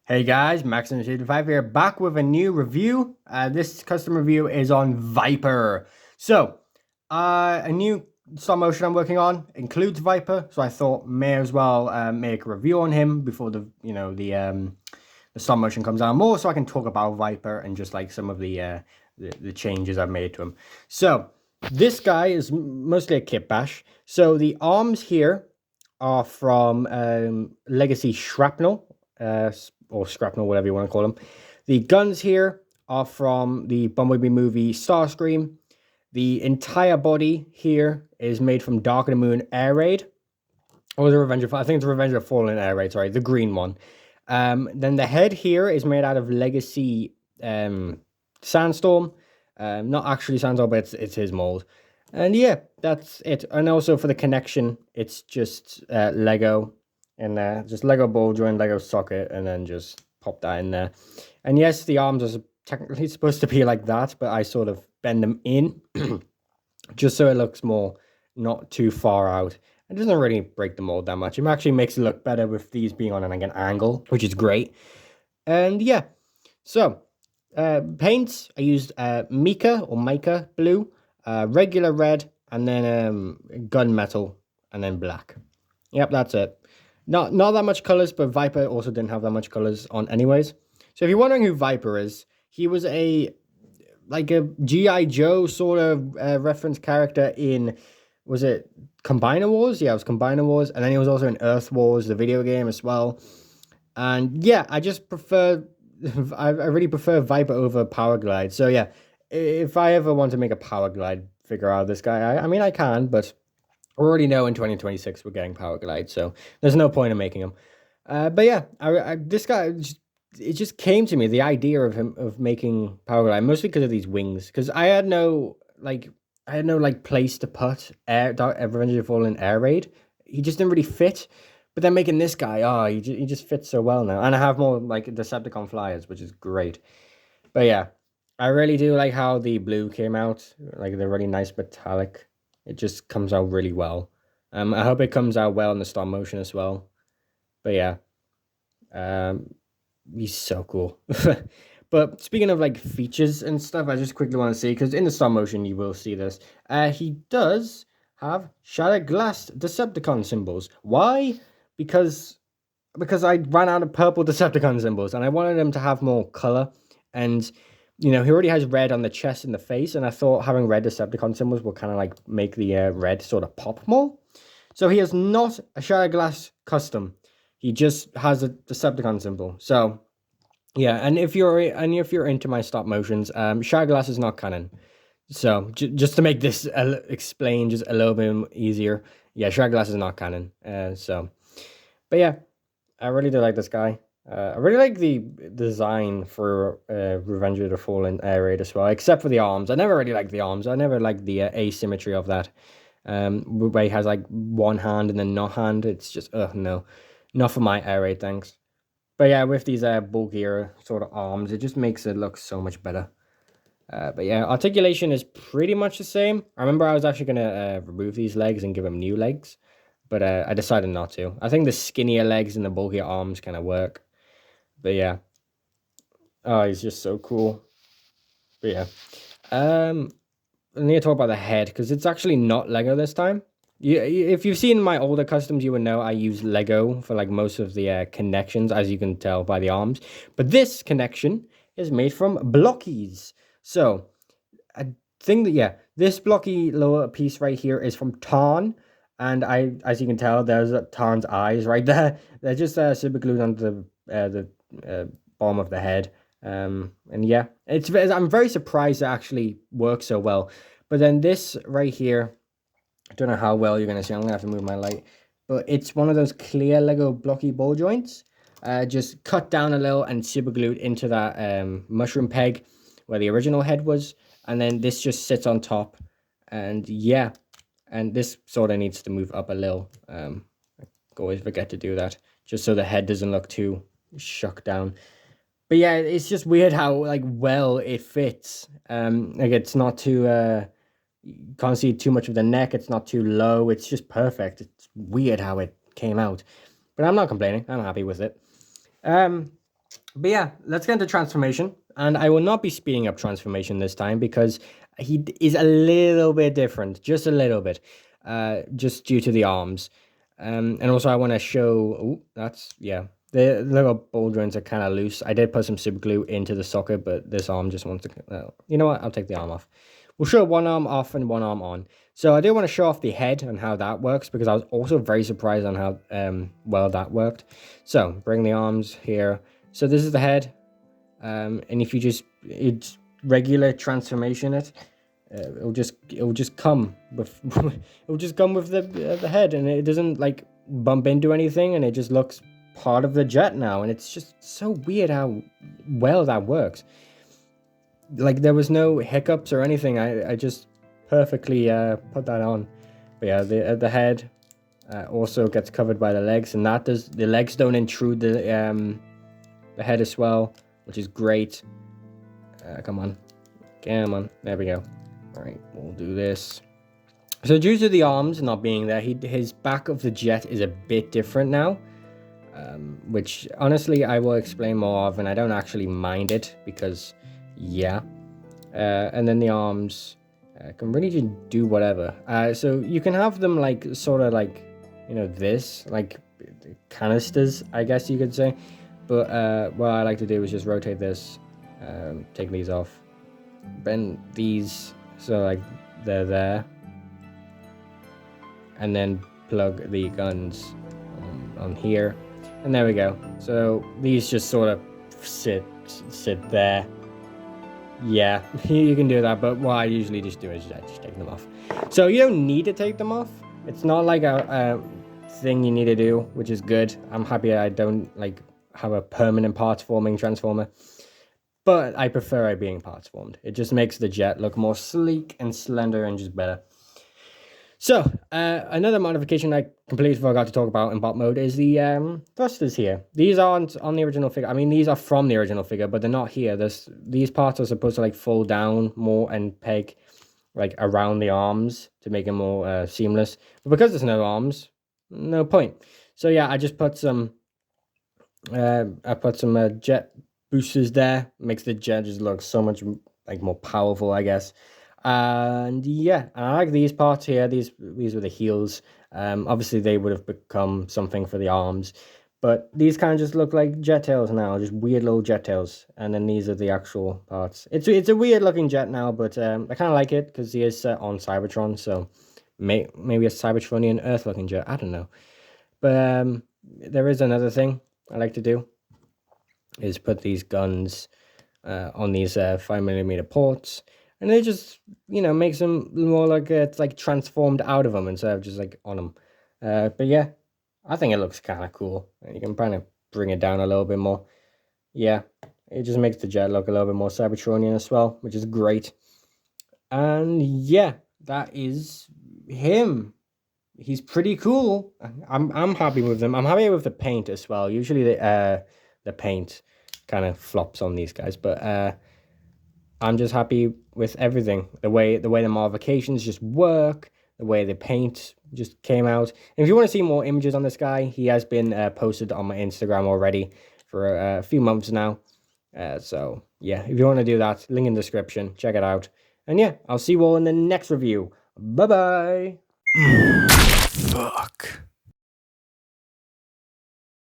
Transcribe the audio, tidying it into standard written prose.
Hey guys, Maximus85 here, back with a new review. This custom review is on Viper. So, a new stop motion I'm working on includes Viper, so I thought may as well make a review on him before the stop motion comes out more, so I can talk about Viper and just like some of the changes I've made to him. So, this guy is mostly a kit bash. So the arms here are from Legacy Shrapnel. Or Scrapnel, whatever you want to call them. The guns here are from the Bumblebee movie Starscream. The entire body here is made from Dark of the Moon Air Raid. Or the Revenge of... I think it's Revenge of Fallen Air Raid, sorry, the green one. Then the head here is made out of Legacy Sandstorm. Not actually Sandstorm, but it's his mold. And yeah, that's it. And also for the connection, it's just Lego. And just Lego ball joint, Lego socket, and then just pop that in there. And yes, the arms are technically supposed to be like that, but I sort of bend them in just so it looks more not too far out. It doesn't really break the mold that much. It actually makes it look better with these being on like an angle, which is great. And yeah, so paints, I used Mica blue, regular red, and then gunmetal, and then black. Yep, that's it. Not that much colors, but Viper also didn't have that much colors on anyways. So if you're wondering who Viper is, he was like a G.I. Joe sort of reference character in, was it Combiner Wars? Yeah, it was Combiner Wars. And then he was also in Earth Wars, the video game as well. And yeah, I just prefer, I really prefer Viper over Power Glide. So yeah, if I ever want to make a Power Glide figure out of this guy, I mean, I can, but I already know in 2026 we're getting Power Glide, so there's no point in making him. But yeah, this guy, it just came to me, the idea of him, of making Power Glide, mostly because of these wings, because I had no place to put Revenge of the Fallen Air Raid. He just didn't really fit. But then making this guy, he just fits so well now. And I have more like Decepticon flyers, which is great. But yeah, I really do like how the blue came out, like the really nice metallic. It just comes out really well. I hope it comes out well in the stop motion as well. But yeah, he's so cool. But speaking of like features and stuff, I just quickly want to say, because in the stop motion you will see this. He does have shattered glass Decepticon symbols. Why? Because I ran out of purple Decepticon symbols, and I wanted them to have more color. And you know, he already has red on the chest and the face, and I thought having red Decepticon symbols will kind of like make the red sort of pop more. So he is not a Shattered Glass custom. He just has a Decepticon symbol. So yeah, and if you're into my stop motions, Shattered Glass is not canon. So just to make this explain just a little bit easier, yeah, Shattered Glass is not canon. But yeah, I really do like this guy. I really like the design for Revenge of the Fallen Air Raid as well, except for the arms. I never really liked the arms. I never liked the asymmetry of that. Where he has like one hand and then no hand. It's just, no. Not for my Air Raid, thanks. But yeah, with these bulkier sort of arms, it just makes it look so much better. But yeah, articulation is pretty much the same. I remember I was actually going to remove these legs and give him new legs, but I decided not to. I think the skinnier legs and the bulkier arms kind of work. But yeah. Oh, he's just so cool. But yeah. I need to talk about the head, because it's actually not Lego this time. If you've seen my older customs, you would know I use Lego for like most of the connections, as you can tell by the arms. But this connection is made from blockies. So, I think that, yeah, this blocky lower piece right here is from Tarn. And as you can tell, there's Tarn's eyes right there. They're just super glued onto the bottom of the head. And yeah, I'm very surprised it actually works so well. But then this right here, I don't know how well you're going to see. I'm going to have to move my light. But it's one of those clear Lego blocky ball joints. Just cut down a little and super glued into that mushroom peg where the original head was. And then this just sits on top. And yeah, and this sort of needs to move up a little. I always forget to do that, just so the head doesn't look too shuck down. But yeah, it's just weird how like well it fits. Like it's not too you can't see too much of the neck. It's not too low. It's just perfect. It's weird how it came out, but I'm not complaining. I'm happy with it. But yeah, let's get into transformation. And I will not be speeding up transformation this time because he is a little bit different, just a little bit, just due to the arms. And also I want to show, oh, that's, yeah, the little ball joints are kind of loose. I did put some super glue into the socket, but this arm just wants to, you know what, I'll take the arm off. We'll show one arm off and one arm on. So I do want to show off the head and how that works because I was also very surprised on how well that worked. So bring the arms here. So this is the head, and if you just, it's regular transformation it'll just come with it'll just come with the head, and it doesn't like bump into anything, and it just looks part of the jet now, and it's just so weird how well that works. Like there was no hiccups or anything. I just perfectly put that on. But yeah, the head also gets covered by the legs, and that does, the legs don't intrude the head as well, which is great. Come on, there we go. All right, we'll do this. So due to the arms not being there, his back of the jet is a bit different now, which honestly I will explain more of, and I don't actually mind it because yeah. And then the arms can really just do whatever. So you can have them like sort of like, you know, this like canisters, I guess you could say. But what I like to do is just rotate this, take these off, bend these so like they're there, and then plug the guns on here, and there we go. So these just sort of sit there. Yeah, you can do that, but what I usually just do is just take them off. So you don't need to take them off. It's not like a thing you need to do, which is good. I'm happy I don't like have a permanent parts forming transformer, but I prefer it being parts formed. It just makes the jet look more sleek and slender and just better. So another modification I completely forgot to talk about in bot mode is the thrusters here. These aren't on the original figure. I mean, these are from the original figure, but they're not here. These parts are supposed to like fold down more and peg like around the arms to make it more seamless. But because there's no arms, no point. So yeah, I just put some jet boosters there. Makes the jet just look so much like more powerful, I guess. And yeah, I like these parts here. These were the heels. Obviously they would have become something for the arms, but these kind of just look like jet tails now, just weird little jet tails. And then these are the actual parts. It's a weird looking jet now, but I kind of like it because he is set on Cybertron, so maybe a Cybertronian Earth looking jet. I don't know, but there is another thing I like to do is put these guns on these 5mm ports, and it just, you know, makes them more like it's like transformed out of them instead of just like on them. But yeah, I think it looks kind of cool. You can kind of bring it down a little bit more. Yeah, it just makes the jet look a little bit more Cybertronian as well, which is great. And yeah, that is him. He's pretty cool. I'm happy with them. I'm happy with the paint as well. Usually the paint kind of flops on these guys, but I'm just happy with everything. The way the modifications just work, the way the paint just came out. And if you want to see more images on this guy, he has been posted on my Instagram already for a few months now. So yeah, if you want to do that, link in the description, check it out. And yeah, I'll see you all in the next review. Bye bye. Fuck.